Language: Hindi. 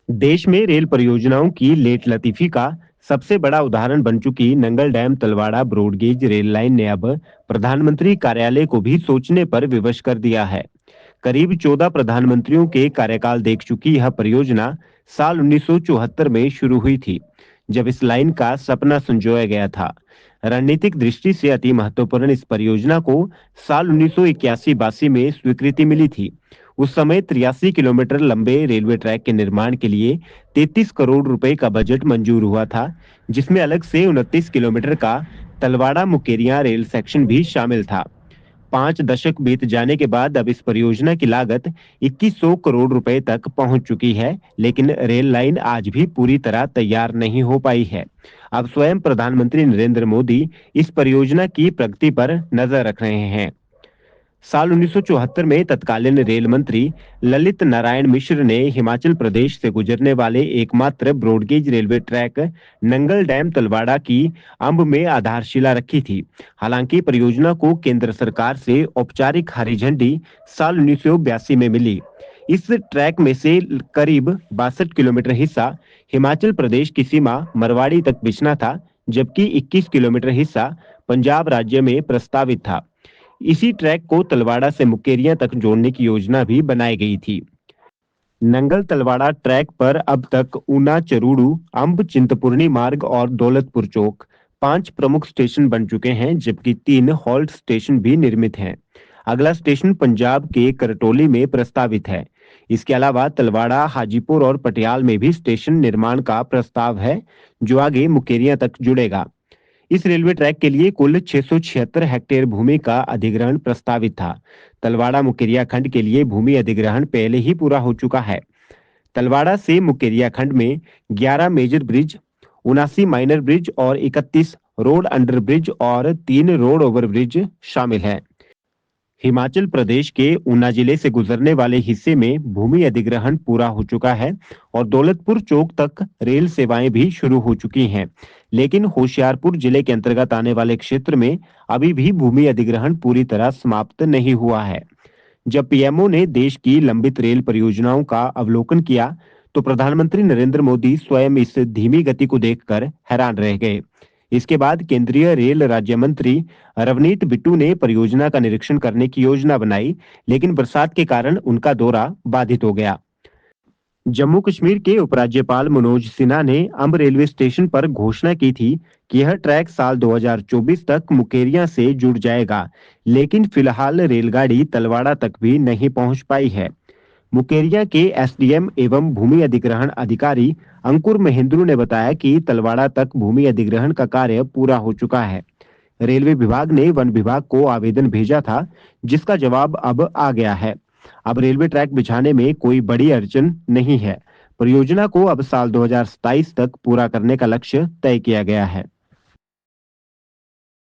देश में रेल परियोजनाओं की लेट लतीफी का सबसे बड़ा उदाहरण बन चुकी Nangal dam Talwara broad gauge rail line ने अब प्रधानमंत्री कार्यालय को भी सोचने पर विवश कर दिया है। करीब 14 प्रधानमंत्रियों के कार्यकाल देख चुकी यह परियोजना साल 1974 में शुरू हुई थी, जब इस लाइन का सपना संजोया गया था। रणनीतिक दृष्टि से अति महत्वपूर्ण इस परियोजना को साल 1981-82 में स्वीकृति मिली थी। उस समय 83 किलोमीटर लंबे रेलवे ट्रैक के निर्माण के लिए 33 करोड़ रुपए का बजट मंजूर हुआ था, जिसमें अलग से 29 किलोमीटर का तलवाड़ा मुकेरियां रेल सेक्शन भी शामिल था। 5 दशक बीत जाने के बाद अब इस परियोजना की लागत 2100 करोड़ रुपए तक पहुंच चुकी है, लेकिन रेल लाइन आज भी पूरी तरह तैयार नहीं हो पाई है। अब स्वयं प्रधानमंत्री नरेंद्र मोदी इस परियोजना की प्रगति पर नजर रख रहे हैं। साल 1974 में तत्कालीन रेल मंत्री ललित नारायण मिश्र ने हिमाचल प्रदेश से गुजरने वाले एकमात्र broad gauge railway track Nangal dam Talwara की अंब में आधारशिला रखी थी। हालांकि परियोजना को केंद्र सरकार से औपचारिक हरी झंडी साल 1982 में मिली। इस ट्रैक में से करीब 62 किलोमीटर हिस्सा हिमाचल प्रदेश की सीमा मरवाड़ी तक बिछना था, जबकि 21 किलोमीटर हिस्सा पंजाब राज्य में प्रस्तावित था। इसी ट्रैक को तलवाड़ा से मुकेरियां तक जोड़ने की योजना भी बनाई गई थी। नंगल तलवाड़ा ट्रैक पर अब तक ऊना चरूड़ू, अंब चिंतपूर्णी मार्ग और दौलतपुर चौक 5 प्रमुख स्टेशन बन चुके हैं, जबकि 3 हॉल्ट स्टेशन भी निर्मित हैं। अगला स्टेशन पंजाब के करटोली में प्रस्तावित है। इसके अलावा तलवाड़ा, हाजीपुर और पटियाल में भी स्टेशन निर्माण का प्रस्ताव है, जो आगे मुकेरियां तक जुड़ेगा। इस रेलवे ट्रैक के लिए कुल 676 हेक्टेयर भूमि का अधिग्रहण प्रस्तावित था। तलवाड़ा मुकेरिया खंड के लिए भूमि अधिग्रहण पहले ही पूरा हो चुका है। तलवाड़ा से मुकेरिया खंड में 11 मेजर ब्रिज, 79 माइनर ब्रिज और 31 रोड अंडर ब्रिज और 3 रोड ओवर ब्रिज शामिल हैं। हिमाचल प्रदेश के ऊना जिले से गुजरने वाले हिस्से में भूमि अधिग्रहण पूरा हो चुका है और दौलतपुर चौक तक रेल सेवाएं भी शुरू हो चुकी हैं। लेकिन होशियारपुर जिले के अंतर्गत आने वाले क्षेत्र में अभी भी भूमि अधिग्रहण पूरी तरह समाप्त नहीं हुआ है। जब पीएमओ ने देश की लंबित रेल परियोजनाओं का अवलोकन किया, तो प्रधानमंत्री नरेंद्र मोदी स्वयं इस धीमी गति को देखकर हैरान रह गए। इसके बाद केंद्रीय रेल राज्य मंत्री रवनीत बिट्टू ने परियोजना का निरीक्षण करने की योजना बनाई, लेकिन बरसात के कारण उनका दौरा बाधित हो गया। जम्मू कश्मीर के उपराज्यपाल मनोज सिन्हा ने अंब रेलवे स्टेशन पर घोषणा की थी कि यह ट्रैक साल 2024 तक मुकेरियां से जुड़ जाएगा, लेकिन फिलहाल रेलगाड़ी तलवाड़ा तक भी नहीं पहुंच पाई है। मुकेरिया के एसडीएम एवं भूमि अधिग्रहण अधिकारी अंकुर महेंद्रू ने बताया कि तलवाड़ा तक भूमि अधिग्रहण का कार्य पूरा हो चुका है। रेलवे विभाग ने वन विभाग को आवेदन भेजा था, जिसका जवाब अब आ गया है। अब रेलवे ट्रैक बिछाने में कोई बड़ी अड़चन नहीं है। परियोजना को अब साल 2027 तक पूरा करने का लक्ष्य तय किया गया है।